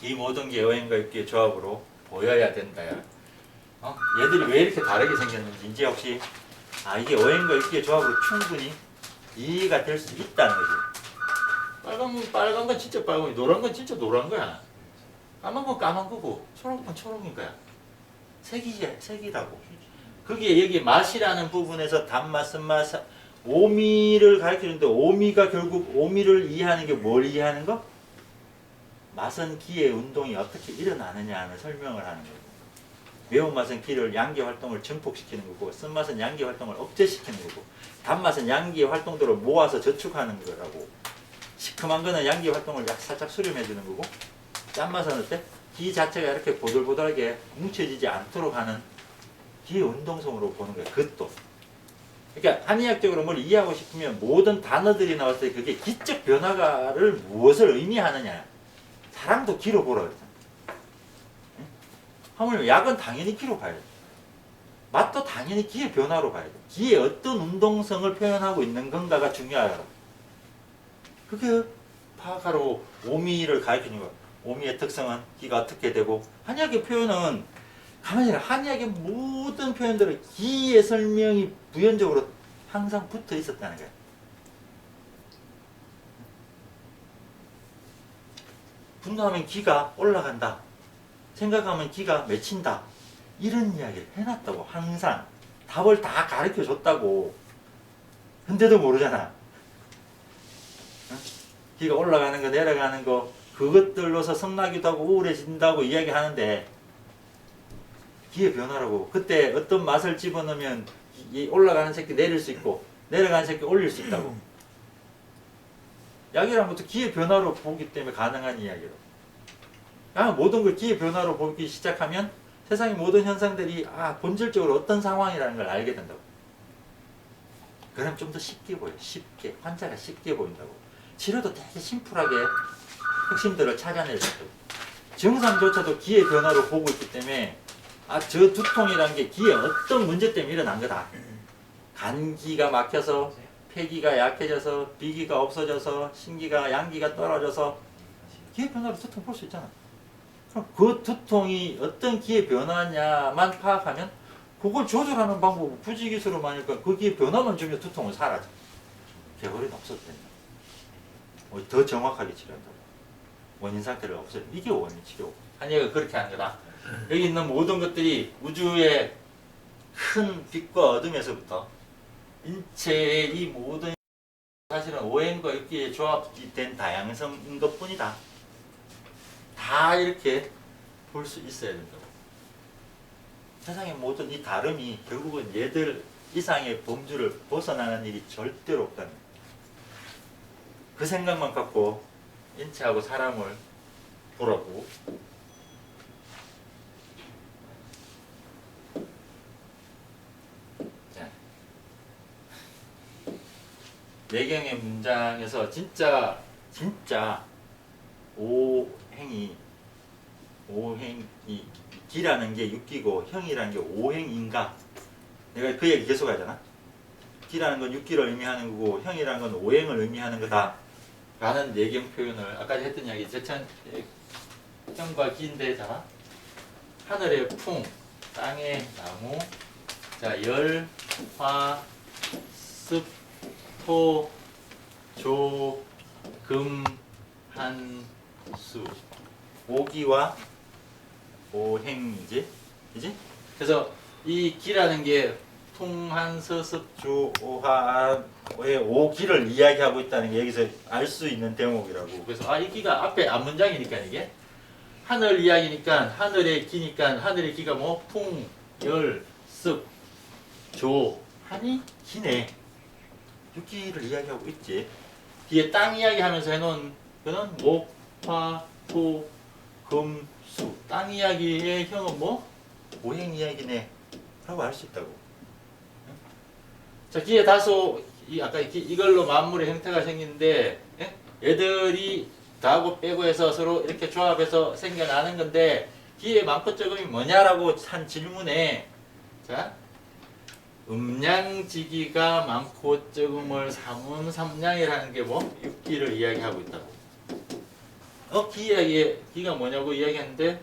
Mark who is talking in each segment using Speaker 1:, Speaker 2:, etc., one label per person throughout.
Speaker 1: 이 모든 게 여행과 육기의 조합으로 보여야 된다. 얘들이 왜 이렇게 다르게 생겼는지 이제 혹시 이게 여행과 육기의 조합으로 충분히 이해가 될 수 있다는 거지. 빨간 건 진짜 빨간 거고 노란 건 진짜 노란 거야. 까만 건 까만 거고 초록은 초록인 거야. 색이라고. 그게 여기 맛이라는 부분에서 단맛, 쓴맛, 오미를 가르치는데 오미가 결국 오미를 이해하는 게 뭘 이해하는 거? 맛은 기의 운동이 어떻게 일어나느냐를 설명을 하는 거고, 매운맛은 기를 양기 활동을 증폭시키는 거고, 쓴맛은 양기 활동을 억제시키는 거고, 단맛은 양기의 활동도를 모아서 저축하는 거라고, 시큼한 거는 양기 활동을 살짝 수렴해 주는 거고, 짠맛은 어때? 기 자체가 이렇게 보들보들하게 뭉쳐지지 않도록 하는 기의 운동성으로 보는 거야. 그것도. 그러니까 한의학적으로 뭘 이해하고 싶으면 모든 단어들이 나왔을 때 그게 기적 변화를 무엇을 의미하느냐. 사랑도 기로 보라 그랬잖아. 하물며 약은 당연히 기로 봐야 돼. 맛도 당연히 기의 변화로 봐야 돼. 기의 어떤 운동성을 표현하고 있는 건가가 중요하다. 그게 파악하러 오미를 가르치는 거야. 오미의 특성은 기가 어떻게 되고, 한의학의 표현은 가만히 생각해. 한의학의 모든 표현들은 기의 설명이 부연적으로 항상 붙어 있었다는 거야. 분노하면 기가 올라간다. 생각하면 기가 맺힌다. 이런 이야기를 해놨다고. 항상 답을 다 가르쳐 줬다고. 근데도 모르잖아. 기가 올라가는 거 내려가는 거 그것들로서 성나기도 하고 우울해진다고 이야기하는데 기의 변화라고. 그때 어떤 맛을 집어넣으면 이 올라가는 새끼 내릴 수 있고 내려가는 새끼 올릴 수 있다고. 약이란 것도 기의 변화로 보기 때문에 가능한 이야기로. 모든 걸 기의 변화로 보기 시작하면 세상의 모든 현상들이 본질적으로 어떤 상황이라는 걸 알게 된다고. 그럼 좀 더 쉽게 보여. 쉽게. 환자가 쉽게 보인다고. 치료도 되게 심플하게 핵심들을 찾아낼 수 있다고. 증상조차도 기의 변화로 보고 있기 때문에 저 두통이라는 게 기의 어떤 문제 때문에 일어난 거다. 간기가 막혀서 폐기가 약해져서 비기가 없어져서 신기가 양기가 떨어져서 기의 변화로 두통 볼 수 있잖아. 그럼 그 두통이 어떤 기의 변화냐만 파악하면 그걸 조절하는 방법은 부지기수로만이니까 그 기의 변화만 주면 두통은 사라져. 개걸이는 없어도 된다. 더 정확하게 치료한다고. 원인 상태를 없애요. 이게 원인 치료. 한의학은 그렇게 하는 거다. 여기 있는 모든 것들이 우주의 큰 빛과 어둠에서부터 인체의 이 모든 사실은 오행과 육기의 조합이 된 다양성인 것 뿐이다. 다 이렇게 볼 수 있어야 된다고. 세상의 모든 이 다름이 결국은 얘들 이상의 범주를 벗어나는 일이 절대로 없다는 거예요. 그 생각만 갖고 인체하고 사람을 보라고. 자, 내경의 문장에서 진짜 오행이 기라는 게 육기고 형이라는 게 오행인가? 내가 그 얘기 계속 하잖아. 기라는 건 육기를 의미하는 거고 형이라는 건 오행을 의미하는 거다 라는 내경 표현을 아까 했던 이야기. 제천 형과 기인데잖아. 하늘의 풍, 땅의 나무, 자, 열, 화, 습, 토, 조, 금, 한, 수. 오기와 오행이지? 그지? 그래서 이 기라는 게 풍한, 서습, 조, 오화의 오기를 이야기하고 있다는 게 여기서 알 수 있는 대목이라고. 그래서 이 기가 앞에 앞문장이니까 이게 하늘 이야기니까 하늘의 기니까 하늘의 기가 뭐 풍, 열, 습, 조, 한이 기네. 육기를 이야기하고 있지. 뒤에 땅 이야기하면서 해놓은 그는 목, 화, 토, 금, 수. 땅 이야기의 형은 뭐? 오행 이야기네 라고 알 수 있다고. 자, 기에 다소 아까 이걸로 만물의 형태가 생기는데 얘들이 다하고 빼고 해서 서로 이렇게 조합해서 생겨나는 건데 기의 많고 적음이 뭐냐라고 한 질문에 자, 음양지기가 많고 적음을 삼은 삼양이라는 게 뭐? 육기를 이야기하고 있다고. 기 이야기, 기가 뭐냐고 이야기했는데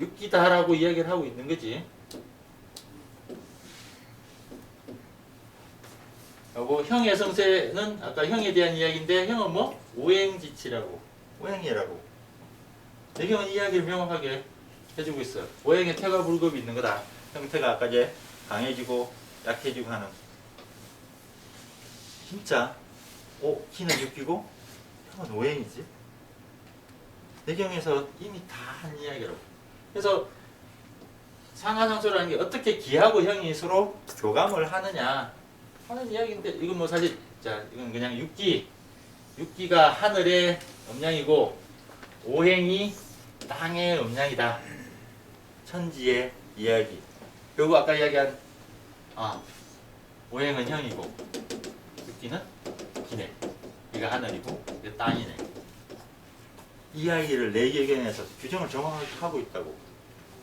Speaker 1: 육기다라고 이야기를 하고 있는 거지. 그리고 형의 성세는 아까 형에 대한 이야기인데 형은 뭐? 오행지치라고. 오행이라고. 내경은 이야기를 명확하게 해주고 있어요. 오행에 태가 불급이 있는 거다. 형태가 아까 이제 강해지고 약해지고 하는. 진짜 기는 육기고 형은 오행이지. 내경에서 이미 다 한 이야기라고. 그래서 상하상소라는 게 어떻게 기하고 형이 서로 교감을 하느냐 하는 이야기인데 이건 뭐 사실 자 이건 그냥 육기가 하늘의 음양이고 오행이 땅의 음양이다. 천지의 이야기. 그리고 아까 이야기한 오행은 형이고 육기는 기네. 이가 하늘이고 이게 땅이네. 이 이야기를 내계경에서 규정을 정확하게 하고 있다고.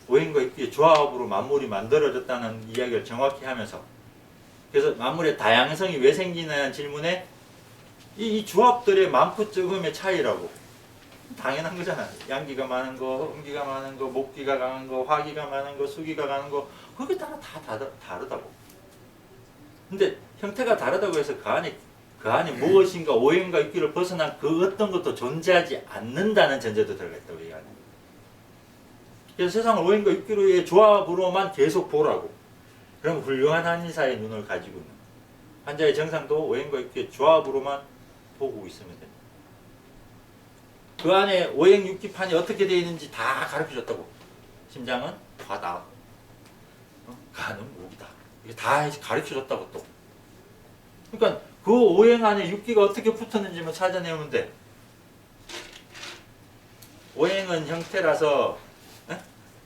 Speaker 1: 오행과 육기의 조합으로 만물이 만들어졌다는 이야기를 정확히 하면서 그래서 만물의 다양성이 왜 생기냐는 질문에 이 조합들의 많고 적음의 차이라고. 당연한 거잖아. 양기가 많은 거, 음기가 많은 거, 목기가 강한 거, 화기가 많은 거, 수기가 강한 거 그게 따라 다 다르다고. 근데 형태가 다르다고 해서 그 안에 무엇인가 오행과 육기를 벗어난 그 어떤 것도 존재하지 않는다는 전제도 들어가 있다고 이 안에. 그래서 세상을 오행과 육기로의 조합으로만 계속 보라고. 그럼 훌륭한 한의사의 눈을 가지고 있는 환자의 정상도 오행과 육기의 조합으로만 보고 있으면 됩니다. 그 안에 오행 육기판이 어떻게 되어 있는지 다 가르쳐줬다고. 심장은 화다. 간은 목이다. 이게 다 가르쳐줬다고 또. 그러니까 그 오행 안에 육기가 어떻게 붙었는지만 찾아내면 돼. 오행은 형태라서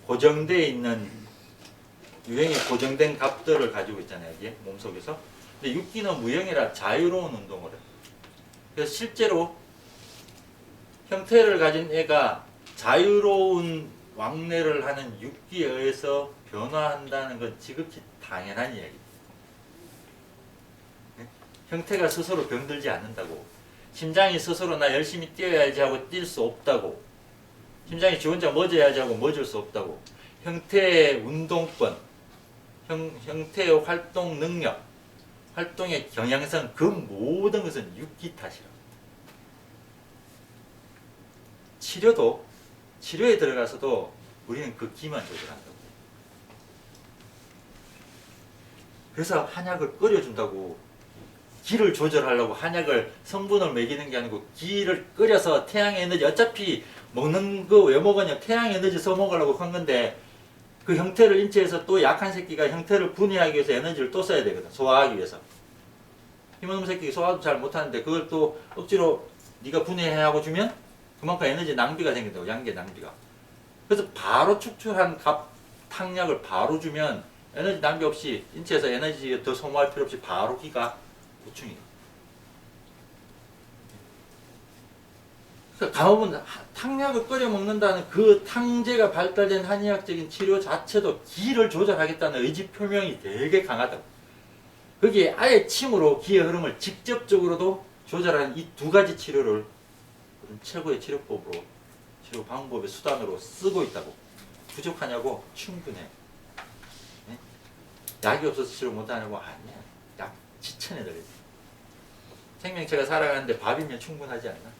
Speaker 1: 고정되어 있는 유행이 고정된 값들을 가지고 있잖아요. 이게 몸속에서. 근데 육기는 무형이라 자유로운 운동을 해. 그래서 실제로 형태를 가진 애가 자유로운 왕래를 하는 육기에 의해서 변화한다는 건 지극히 당연한 이야기. 형태가 스스로 병들지 않는다고. 심장이 스스로 나 열심히 뛰어야지 하고 뛸 수 없다고. 심장이 지 혼자 멎어야지 하고 멎을 수 없다고. 형태의 운동권, 형태의 활동 능력, 활동의 경향성 그 모든 것은 육기 탓이라고. 치료에 들어가서도 우리는 그 기만 조절한다고. 그래서 한약을 끓여준다고. 기를 조절하려고 한약을 성분을 먹이는 게 아니고 기를 끓여서 태양의 에너지 어차피 먹는 거 왜 먹으냐 태양의 에너지 써먹으려고 한 건데 그 형태를 인체에서 또 약한 새끼가 형태를 분해하기 위해서 에너지를 또 써야 되거든. 소화하기 위해서. 힘없는 새끼가 소화도 잘 못하는데 그걸 또 억지로 네가 분해하고 주면 그만큼 에너지 낭비가 생긴다고. 양계 낭비가. 그래서 바로 축출한 탕약을 바로 주면 에너지 낭비 없이 인체에서 에너지 더 소모할 필요 없이 바로 기가 보충이. 그러니까 가보면 탕약을 끓여 먹는다는 그 탕제가 발달된 한의학적인 치료 자체도 기를 조절하겠다는 의지 표명이 되게 강하다고. 거기에 아예 침으로 기의 흐름을 직접적으로도 조절하는 이 두 가지 치료를 최고의 치료법으로 치료 방법의 수단으로 쓰고 있다고. 부족하냐고? 충분해. 네? 약이 없어서 치료 못하냐고? 아니야. 약 지천에 들어있어. 생명체가 살아가는데 밥이면 충분하지 않나?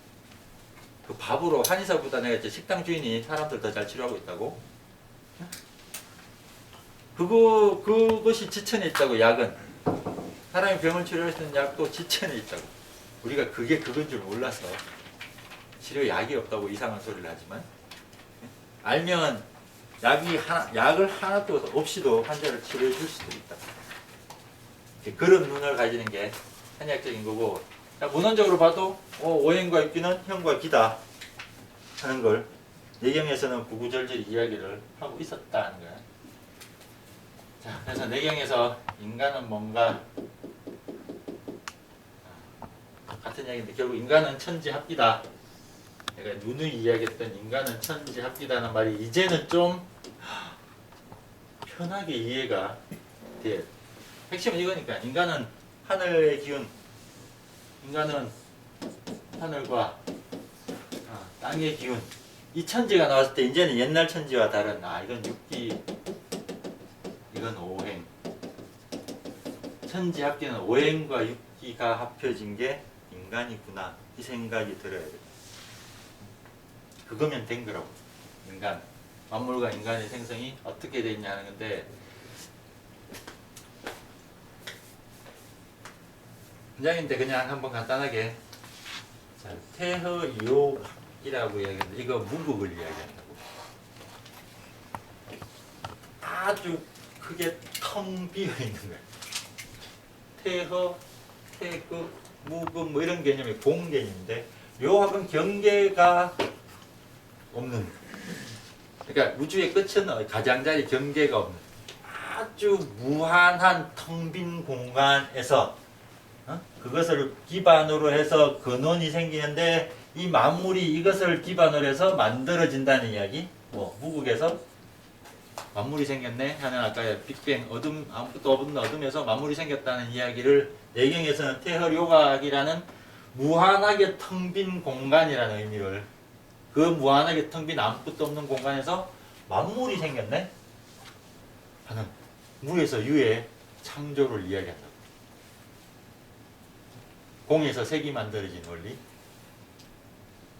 Speaker 1: 그 밥으로 한의사보다 내가 이제 식당 주인이 사람들 더 잘 치료하고 있다고? 그것이 지천에 있다고. 약은 사람이 병을 치료할 수 있는 약도 지천에 있다고. 우리가 그게 그건 줄 몰라서 치료 약이 없다고 이상한 소리를 하지만 알면 약을 하나도 없이도 환자를 치료해 줄 수도 있다. 그런 눈을 가지는 게 한의학적인 거고. 문헌적으로 봐도 오행과 육기는 형과 기다 하는 걸 내경에서는 구구절절 이야기를 하고 있었다는 거야. 자, 그래서 내경에서 인간은 뭔가 같은 이야기인데 결국 인간은 천지합기다. 내가 누누이 이야기했던 인간은 천지합기다는 말이 이제는 좀 편하게 이해가 돼. 핵심은 이거니까. 인간은 하늘의 기운, 인간은 하늘과 땅의 기운. 이 천지가 나왔을 때 이제는 옛날 천지와 다른 이건 6기, 이건 5행. 천지 합계는 5행과 6기가 합쳐진 게 인간이구나. 이 생각이 들어야 돼. 그거면 된 거라고. 인간. 만물과 인간의 생성이 어떻게 돼 있냐는 건데, 문장인데 그냥 한번 간단하게. 자, 태허이옥이라고 이야기하는데, 이거 무극을 이야기한다고. 아주 크게 텅 비어 있는 거예요. 태허, 태극, 무극 뭐 이런 개념이 공개념인데, 요 합은 경계가 없는. 그러니까 우주의 끝은 가장자리 경계가 없는 아주 무한한 텅 빈 공간에서 그것을 기반으로 해서 근원이 생기는데, 이 만물이 이것을 기반으로 해서 만들어진다는 이야기. 뭐 무극에서 만물이 생겼네 하는 아까 빅뱅 어둠 아무것도 없는 어둠에서 만물이 생겼다는 이야기를 내경에서는 태허요각이라는 무한하게 텅 빈 공간이라는 의미를, 그 무한하게 텅 빈 아무것도 없는 공간에서 만물이 생겼네 하는 무에서 유의 창조를 이야기한다. 공에서 색이 만들어진 원리,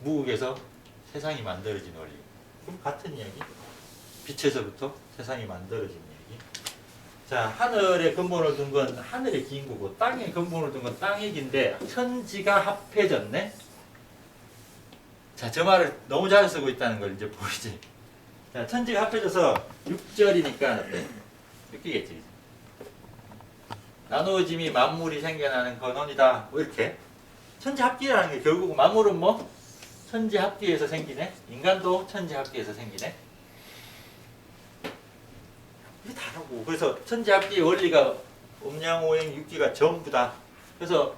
Speaker 1: 무극에서 세상이 만들어진 원리. 그럼 같은 이야기. 빛에서부터 세상이 만들어진 이야기. 자, 하늘의 근본을 둔 건 하늘의 기인 거고, 땅의 근본을 둔 건 땅의 기인데, 천지가 합해졌네. 자, 저 말을 너무 잘 쓰고 있다는 걸 이제 보이지. 자, 천지가 합해져서 6절이니까 6기겠지. 나누어짐이 만물이 생겨나는 근원이다. 뭐 이렇게. 천지 합기라는 게 결국 만물은 뭐? 천지 합기에서 생기네. 인간도 천지 합기에서 생기네. 이게 다르고. 그래서 천지 합기의 원리가 음양오행 육기가 전부다. 그래서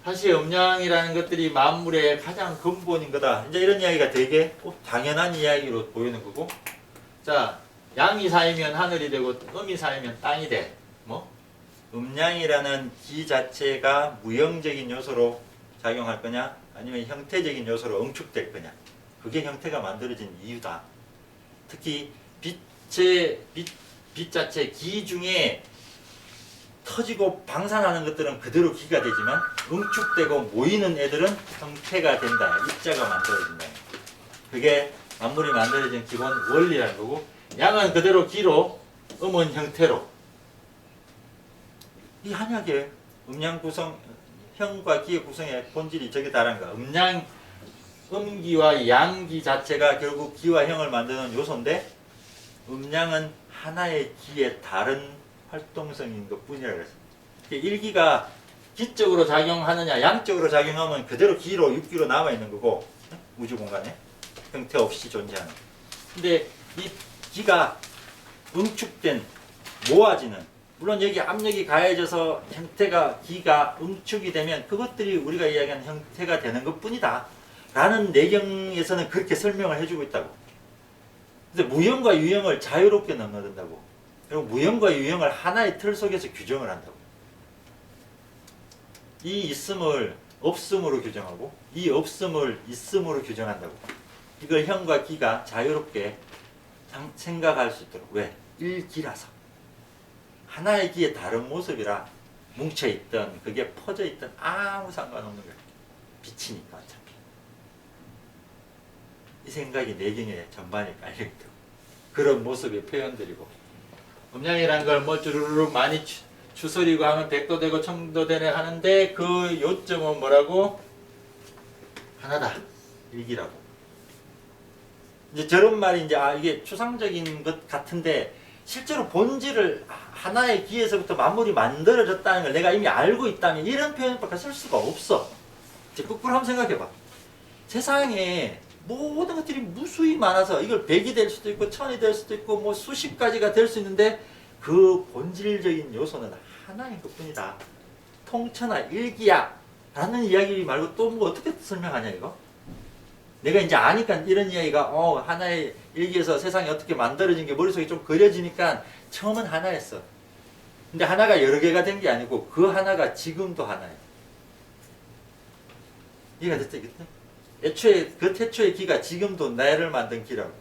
Speaker 1: 사실 음양이라는 것들이 만물의 가장 근본인 거다. 이제 이런 이야기가 되게 당연한 이야기로 보이는 거고. 자, 양이 쌓이면 하늘이 되고 음이 쌓이면 땅이 돼. 뭐? 음양이라는 기 자체가 무형적인 요소로 작용할 거냐, 아니면 형태적인 요소로 응축될 거냐. 그게 형태가 만들어진 이유다. 특히 빛 자체 기 중에 터지고 방산하는 것들은 그대로 기가 되지만, 응축되고 모이는 애들은 형태가 된다. 입자가 만들어진다. 그게 만물이 만들어진 기본 원리라는 거고, 양은 그대로 기로, 음은 형태로. 이 한약의 음양 구성, 형과 기의 구성의 본질이 저게 다른가. 음기와 양기 자체가 결국 기와 형을 만드는 요소인데, 음양은 하나의 기의 다른 활동성인 것 뿐이라고 했습니다. 일기가 기적으로 작용하느냐, 양적으로 작용하면 그대로 기로, 육기로 남아있는 거고, 우주 공간에 형태 없이 존재하는. 근데 이 기가 응축된, 모아지는, 물론 여기 압력이 가해져서 형태가, 기가 응축이 되면 그것들이 우리가 이야기하는 형태가 되는 것 뿐이다 라는 내경에서는 그렇게 설명을 해주고 있다고. 근데 무형과 유형을 자유롭게 넘나든다고. 그리고 무형과 유형을 하나의 틀 속에서 규정을 한다고. 이 있음을 없음으로 규정하고, 이 없음을 있음으로 규정한다고. 이걸 형과 기가 자유롭게 생각할 수 있도록. 왜? 일기라서. 하나의 기의 다른 모습이라 뭉쳐있던, 그게 퍼져있던 아무 상관없는 거예요. 빛이니까 어차피. 이 생각이 내경에 전반에 깔려있고, 그런 모습의 표현들이고, 음양이라는 걸 뭐 주르륵 많이 추스리고 하면 백도 되고 청도 되네 하는데, 그 요점은 뭐라고? 하나다. 일기라고. 이제 저런 말이 이제 이게 추상적인 것 같은데, 실제로 본질을 하나의 기에서부터 만물이 만들어졌다는 걸 내가 이미 알고 있다면 이런 표현밖에 쓸 수가 없어. 이제 거꾸로 한번 생각해봐. 세상에 모든 것들이 무수히 많아서 이걸 100이 될 수도 있고 1000이 될 수도 있고 뭐 수십 가지가 될 수 있는데, 그 본질적인 요소는 하나인 것뿐이다. 통천하 일기야 라는 이야기 말고 또 뭐 어떻게 설명하냐 이거? 내가 이제 아니까 이런 이야기가 하나의 일기에서 세상이 어떻게 만들어진 게 머릿속에 좀 그려지니까 처음은 하나였어. 근데 하나가 여러 개가 된 게 아니고 그 하나가 지금도 하나야. 이해가 됐지? 애초에 그 태초의 기가 지금도 나를 만든 기라고.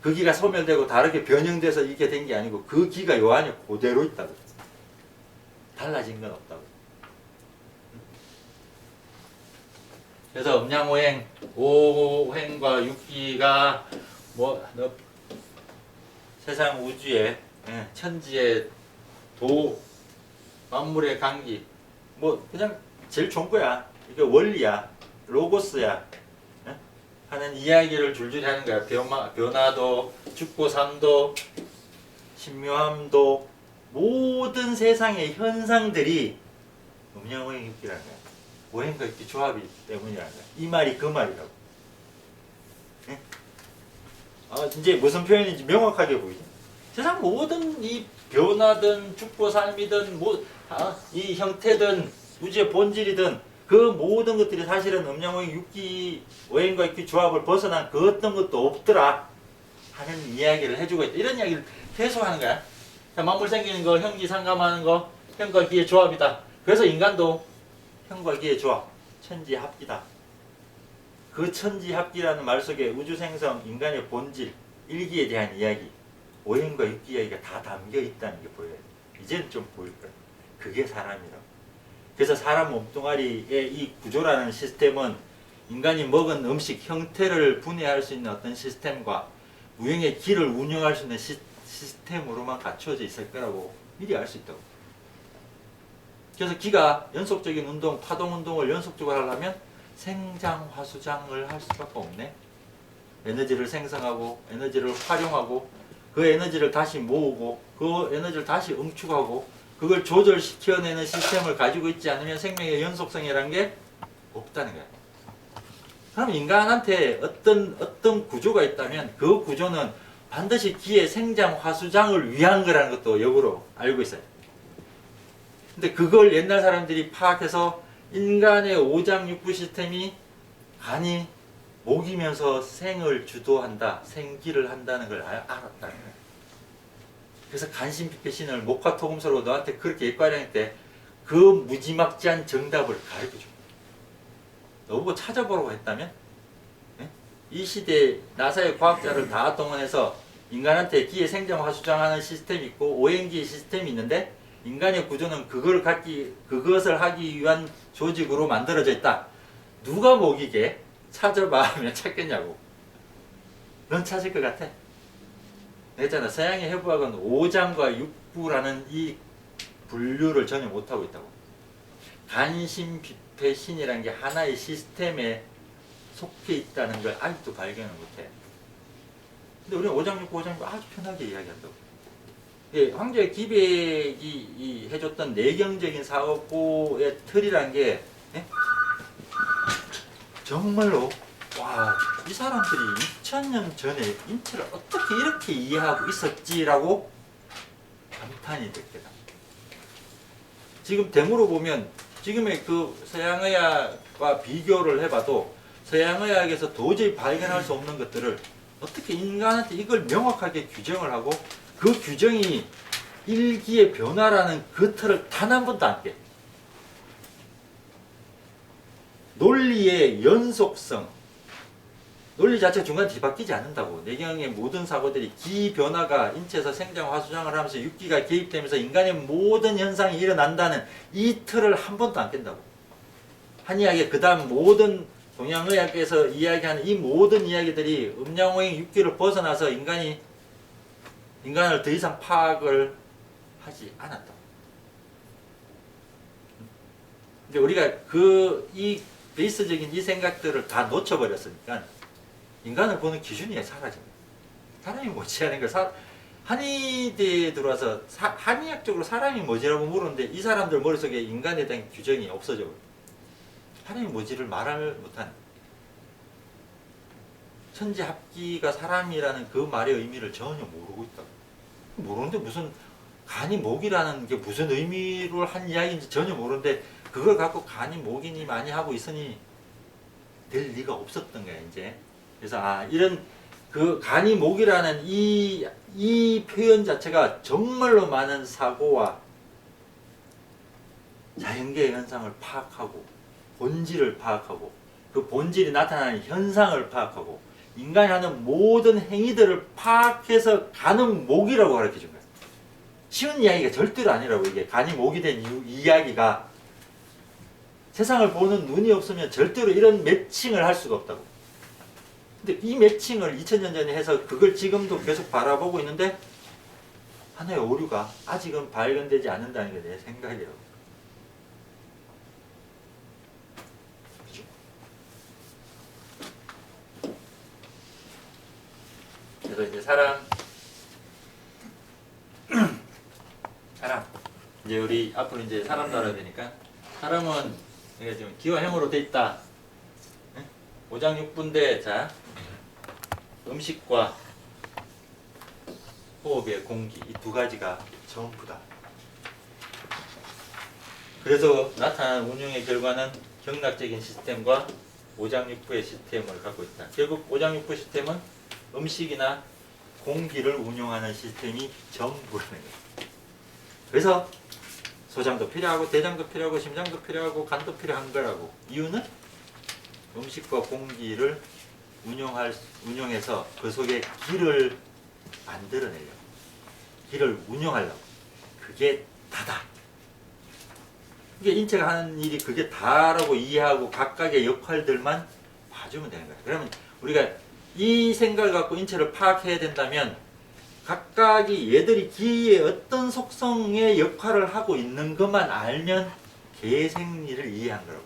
Speaker 1: 그 기가 소멸되고 다르게 변형돼서 이게 된 게 아니고 그 기가 요 안에 그대로 있다고. 달라진 건 없다고. 그래서 음양오행, 오행과 육기가 뭐 세상 우주의 천지의 도, 만물의 강기, 뭐 그냥 제일 좋은 거야. 이게 원리야, 로고스야. 하는 이야기를 줄줄이 하는 거야. 변화도, 죽고 삶도, 신묘함도, 모든 세상의 현상들이 음양오행 육기라는 거야. 오행과 육기 조합이 때문이라는 거야. 이 말이 그 말이라고. 네? 이제 무슨 표현인지 명확하게 보이죠. 세상 모든 이 변화든 죽고 삶이든 이 형태든 우주의 본질이든 그 모든 것들이 사실은 음양오행 육기 오행과 육기 조합을 벗어난 그 어떤 것도 없더라 하는 이야기를 해주고 있다. 이런 이야기를 계속 하는 거야. 만물 생기는 거, 형기 상감하는 거, 형과 기의 조합이다. 그래서 인간도 형과 기의 조합, 천지합기다. 그 천지합기라는 말 속에 우주생성, 인간의 본질, 일기에 대한 이야기, 오행과 육기 이야기가 다 담겨 있다는 게 보여요. 이제는 좀 보일 거예요. 그게 사람이라고. 그래서 사람 몸뚱아리의 이 구조라는 시스템은 인간이 먹은 음식 형태를 분해할 수 있는 어떤 시스템과 무형의 기를 운영할 수 있는 시스템으로만 갖춰져 있을 거라고 미리 알 수 있다고. 그래서 기가 연속적인 운동, 파동 운동을 연속적으로 하려면 생장화수장을 할 수밖에 없네. 에너지를 생성하고 에너지를 활용하고 그 에너지를 다시 모으고 그 에너지를 다시 응축하고 그걸 조절시켜내는 시스템을 가지고 있지 않으면 생명의 연속성이라는 게 없다는 거야. 그럼 인간한테 어떤 구조가 있다면 그 구조는 반드시 기의 생장화수장을 위한 거라는 것도 역으로 알고 있어요. 근데 그걸 옛날 사람들이 파악해서 인간의 오장육부 시스템이 간이 먹이면서 생을 주도한다, 생기를 한다는 걸 알았다는 거예요. 그래서 간신비패신을 목화토금서로 너한테 그렇게 입과령할 때 그 무지막지한 정답을 가르쳐줘. 너보고 찾아보라고 했다면 이 시대에 나사의 과학자를 다 동원해서 인간한테 기의 생장화수장하는 시스템이 있고 오행기의 시스템이 있는데 인간의 구조는 그것을 하기 위한 조직으로 만들어져 있다. 누가 먹이게 찾아봐 하면 찾겠냐고. 넌 찾을 것 같아? 했잖아. 서양의 해부학은 오장과 육부라는 이 분류를 전혀 못하고 있다고. 간신비패신이라는 게 하나의 시스템에 속해 있다는 걸 아직도 발견을 못해. 근데 우리는 오장육부, 오장육부 아주 편하게 이야기한다고. 예, 황제의 기백이 해줬던 내경적인 사고의 틀이란 게 정말로 와, 이 사람들이 2000년 전에 인체를 어떻게 이렇게 이해하고 있었지라고 감탄이 됐겠다. 지금 댐으로 보면 지금의 그 서양의학과 비교를 해봐도 서양의학에서 도저히 발견할 수 없는 것들을 어떻게 인간한테 이걸 명확하게 규정을 하고 그 규정이 일기의 변화라는 그 틀을 단 한 번도 안 깨. 논리의 연속성, 논리 자체가 중간에 뒤바뀌지 않는다고. 내경의 모든 사고들이 기 변화가 인체에서 생장화수장을 하면서 육기가 개입되면서 인간의 모든 현상이 일어난다는 이 틀을 한 번도 안 깬다고. 한의학의 그 다음 모든 동양의학에서 이야기하는 이 모든 이야기들이 음양오행 육기를 벗어나서 인간을 더 이상 파악을 하지 않았다. 근데 우리가 이 베이스적인 이 생각들을 다 놓쳐버렸으니까 인간을 보는 기준이 사라집니다. 사람이 뭐지 하는 걸 한의대에 들어와서 한의학적으로 사람이 뭐지라고 물었는데 이 사람들 머릿속에 인간에 대한 규정이 없어져 버려요. 사람이 뭐지를 말을 못하는. 천지합기가 사람이라는 그 말의 의미를 전혀 모르고 있다고. 모르는데 무슨 간이 목이라는 게 무슨 의미로 한 이야기인지 전혀 모르는데 그걸 갖고 간이 목이니 많이 하고 있으니 될 리가 없었던 거야 이제. 그래서 이런 그 간이 목이라는 이 표현 자체가 정말로 많은 사고와 자연계의 현상을 파악하고 본질을 파악하고 그 본질이 나타나는 현상을 파악하고 인간이 하는 모든 행위들을 파악해서 가는 목이라고 가르쳐 준 거예요. 쉬운 이야기가 절대로 아니라고. 이게 간이 목이 된 이야기가 세상을 보는 눈이 없으면 절대로 이런 매칭을 할 수가 없다고. 근데 이 매칭을 2000년 전에 해서 그걸 지금도 계속 바라보고 있는데 하나의 오류가 아직은 발견되지 않는다는 게 내 생각이에요. 그죠? 그래서 이제 사람 이제 우리 앞으로 이제 사람도 알아야 되니까 사람은 이게 지금 기와 행으로 돼 있다. 오장육부인데 자 음식과 호흡의 공기 이 두 가지가 전부다. 그래서 나타나는 운용의 결과는 경락적인 시스템과 오장육부의 시스템을 갖고 있다. 결국 오장육부 시스템은 음식이나 공기를 운용하는 시스템이 전부라는 거예요. 그래서 소장도 필요하고 대장도 필요하고 심장도 필요하고 간도 필요한 거라고. 이유는 음식과 공기를 운용해서 그 속에 기를 만들어내려고. 기를 운용하려고. 그게 다다. 이게 인체가 하는 일이 그게 다라고 이해하고 각각의 역할들만 봐주면 되는 거예요. 그러면 우리가 이 생각을 갖고 인체를 파악해야 된다면 각각이 얘들이 기의 어떤 속성의 역할을 하고 있는 것만 알면 개 생리를 이해한 거라고.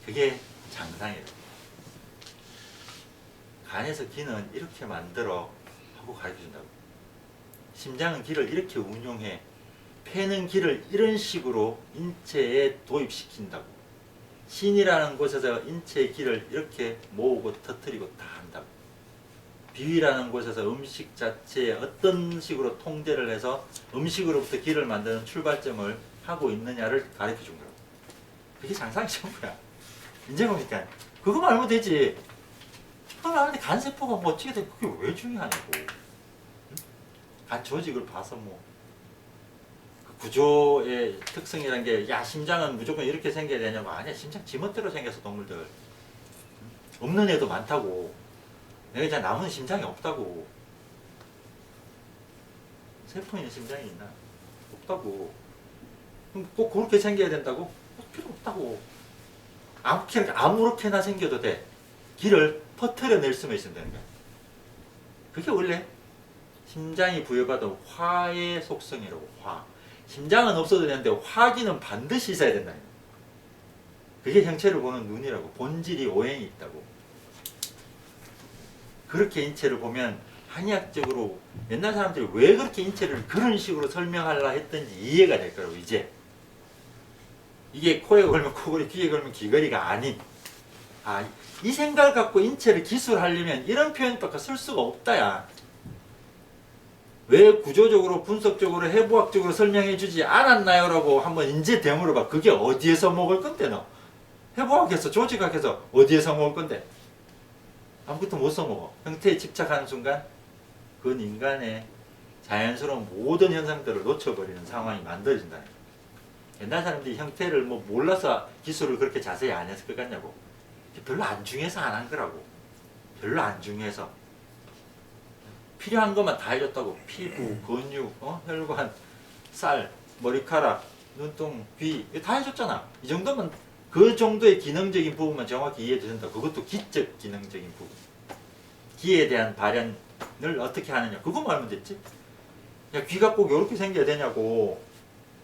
Speaker 1: 그게 장상이에요. 간에서 기는 이렇게 만들어 하고 가르쳐준다고. 심장은 기를 이렇게 운용해. 폐는 기를 이런 식으로 인체에 도입시킨다고. 신이라는 곳에서 인체의 기를 이렇게 모으고 터뜨리고 다 한다고. 비위라는 곳에서 음식 자체에 어떤 식으로 통제를 해서 음식으로부터 기를 만드는 출발점을 하고 있느냐를 가르쳐 준 거라고. 그게 장상이 전부야. 이제 보니까 그거만 알면 되지. 그걸 아는데 간세포가 뭐 어떻게 돼? 그게 왜 중요하냐고. 간 조직을 봐서 뭐 그 구조의 특성이란 게 야 심장은 무조건 이렇게 생겨야 되냐고. 아니야. 심장 지멋대로 생겨서 동물들 없는 애도 많다고. 내가 이제 남은 심장이 없다고. 세포 있는 심장이 있나? 없다고. 그럼 꼭 그렇게 생겨야 된다고? 필요 없다고. 아무렇게나 생겨도 돼. 기를 퍼뜨려낼 수만 있으면 되는 거야. 그게 원래 심장이 부여받은 화의 속성이라고. 화. 심장은 없어도 되는데 화기는 반드시 있어야 된다. 그게 형체를 보는 눈이라고. 본질이 오행이 있다고. 그렇게 인체를 보면 한의학적으로 옛날 사람들이 왜 그렇게 인체를 그런 식으로 설명하려 했던지 이해가 될 거라고. 이제 이게 코에 걸면 코걸이, 귀에 걸면 귀걸이가 아닌, 이 생각을 갖고 인체를 기술하려면 이런 표현밖에 쓸 수가 없다야. 왜 구조적으로 분석적으로 해부학적으로 설명해 주지 않았나요? 라고 한번 인제 되물어봐. 그게 어디에서 먹을 건데 너? 해부학에서 조직학에서 어디에서 먹을 건데? 아무것도 못 써먹어. 형태에 집착하는 순간 그건 인간의 자연스러운 모든 현상들을 놓쳐버리는 상황이 만들어진다는 거야. 옛날 사람들이 형태를 뭐 몰라서 기술을 그렇게 자세히 안 했을 것 같냐고. 별로 안 중요해서 안 한 거라고. 별로 안 중요해서. 필요한 것만 다 해줬다고. 피부, 근육, 혈관, 쌀, 머리카락, 눈동, 귀 다 해줬잖아. 이 정도면 그 정도의 기능적인 부분만 정확히 이해해 준다. 그것도 기적 기능적인 부분. 기에 대한 발현을 어떻게 하느냐. 그것만 알면 됐지. 야, 귀가 꼭 이렇게 생겨야 되냐고.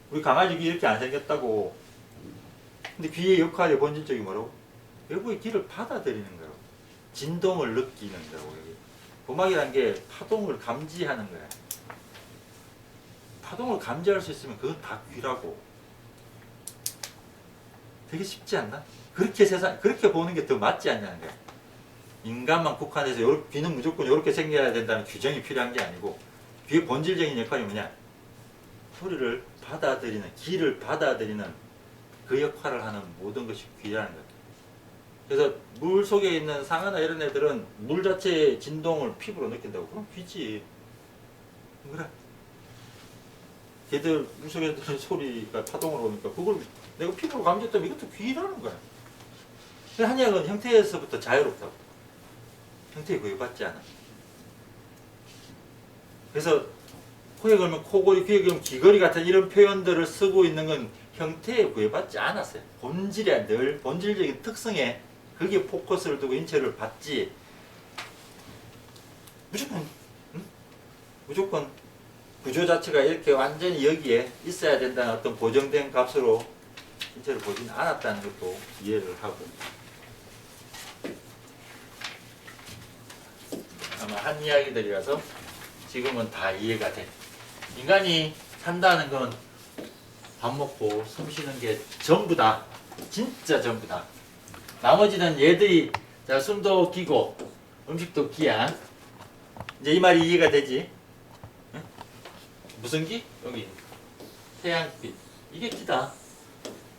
Speaker 1: 우리 강아지 귀 이렇게 안 생겼다고. 근데 귀의 역할의 본질적이 뭐라고? 외부의 기를 받아들이는 거라고. 진동을 느끼는 거라고. 여기. 고막이란 게 파동을 감지하는 거야. 파동을 감지할 수 있으면 그건 다 귀라고. 되게 쉽지 않나? 그렇게 보는 게 더 맞지 않냐는 거야. 인간만 국한해서 귀는 무조건 이렇게 생겨야 된다는 규정이 필요한 게 아니고, 귀의 본질적인 역할이 뭐냐? 소리를 받아들이는, 기를 받아들이는 그 역할을 하는 모든 것이 귀라는 거야. 그래서 물 속에 있는 상어나 이런 애들은 물 자체의 진동을 피부로 느낀다고. 그럼 귀지. 그래. 걔들 물속에 드는 소리가 파동으로 오니까 그걸 내가 피부로 감지했다면 이것도 귀라는 거야. 한의학은 형태에서부터 자유롭다고. 형태에 구애받지 않아. 그래서 코에 걸면 코골이, 귀에 걸면 귀걸이 같은 이런 표현들을 쓰고 있는 건 형태에 구애받지 않았어요. 본질이야. 늘 본질적인 특성에 거기에 포커스를 두고 인체를 받지. 무조건 무조건 구조 자체가 이렇게 완전히 여기에 있어야 된다는 어떤 고정된 값으로 인체를 보지는 않았다는 것도 이해를 하고, 아마 한 이야기들이라서 지금은 다 이해가 돼. 인간이 산다는 건 밥 먹고 숨 쉬는 게 전부다. 진짜 전부다. 나머지는 얘들이 자, 숨도 끼고 음식도 끼야. 이제 이 말이 이해가 되지? 응? 무슨 기? 여기 태양빛. 이게 기다.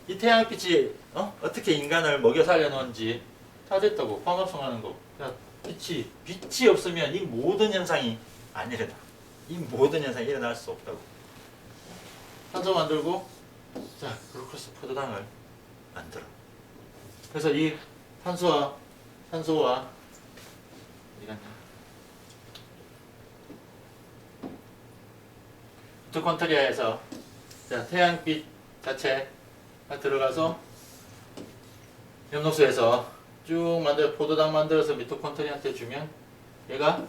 Speaker 1: 이 태양빛이 어떻게 인간을 먹여 살려 놓은지 다 됐다고. 광합성하는 거. 야, 빛이 없으면 이 모든 현상이 안 일어나. 이 모든 현상이 일어날 수 없다고. 산소 만들고, 자, 글루코스 포도당을 만들어. 그래서 이 산소와 어디 갔냐? 미토콘드리아에서 자, 태양빛 자체가 들어가서 엽록소에서 쭉 포도당 만들어서 미토콘드리아한테 주면 얘가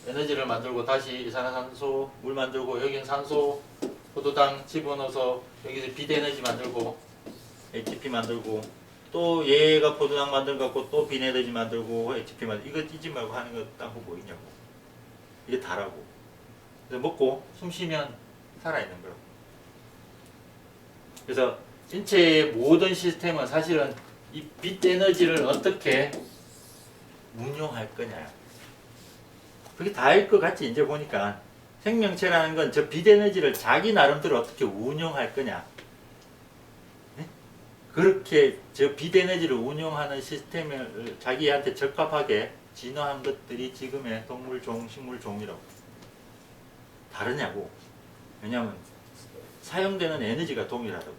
Speaker 1: 에너지를 만들고 다시 이산화탄소 물 만들고, 여긴 산소 포도당 집어넣어서 여기서 빛에너지 만들고 ATP 만들고, 또 얘가 포도당 만든 거 갖고 또 빛에너지 만들고 ATP 만들고, 이거 잊지 말고 하는 거 딴 거 뭐 있냐고. 이게 다라고. 그래서 먹고 숨 쉬면 살아있는 거라고. 그래서 인체의 모든 시스템은 사실은 이 빛 에너지를 어떻게 운용할 거냐. 그게 다일 것 같지. 이제 보니까 생명체라는 건 저 빛 에너지를 자기 나름대로 어떻게 운용할 거냐. 네? 그렇게 저 빛 에너지를 운용하는 시스템을 자기한테 적합하게 진화한 것들이 지금의 동물종, 식물종이라고. 다르냐고. 왜냐하면 사용되는 에너지가 동일하다고.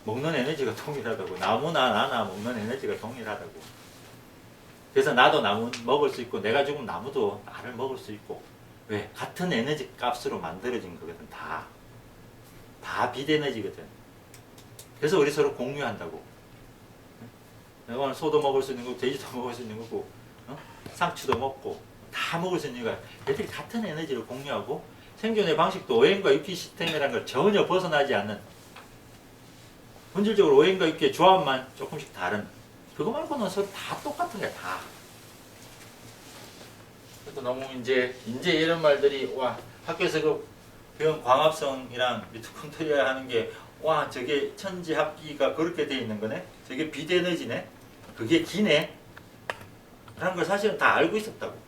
Speaker 1: 먹는 에너지가 동일하다고. 나무나 나나 먹는 에너지가 동일하다고. 그래서 나도 나무 먹을 수 있고, 내가 죽으면 나무도 나를 먹을 수 있고. 왜? 같은 에너지 값으로 만들어진 거거든. 다 빛 에너지거든. 그래서 우리 서로 공유한다고. 내가 오늘 소도 먹을 수 있는 거고, 돼지도 먹을 수 있는 거고, 상추도 먹고 다 먹을 수 있는 거야. 애들이 같은 에너지를 공유하고, 생존의 방식도 오행과 육기 시스템이라는 걸 전혀 벗어나지 않는, 본질적으로 오행과 육기의 조합만 조금씩 다른, 그거 말고는 서로 다 똑같은 거야. 다. 그래서 너무 이제 이런 말들이, 와, 학교에서 그 배운 광합성이랑 미토콘드리아 하는 게, 와, 저게 천지합기가 그렇게 돼 있는 거네. 저게 빛 에너지네. 그게 기네. 라는 걸 사실은 다 알고 있었다고.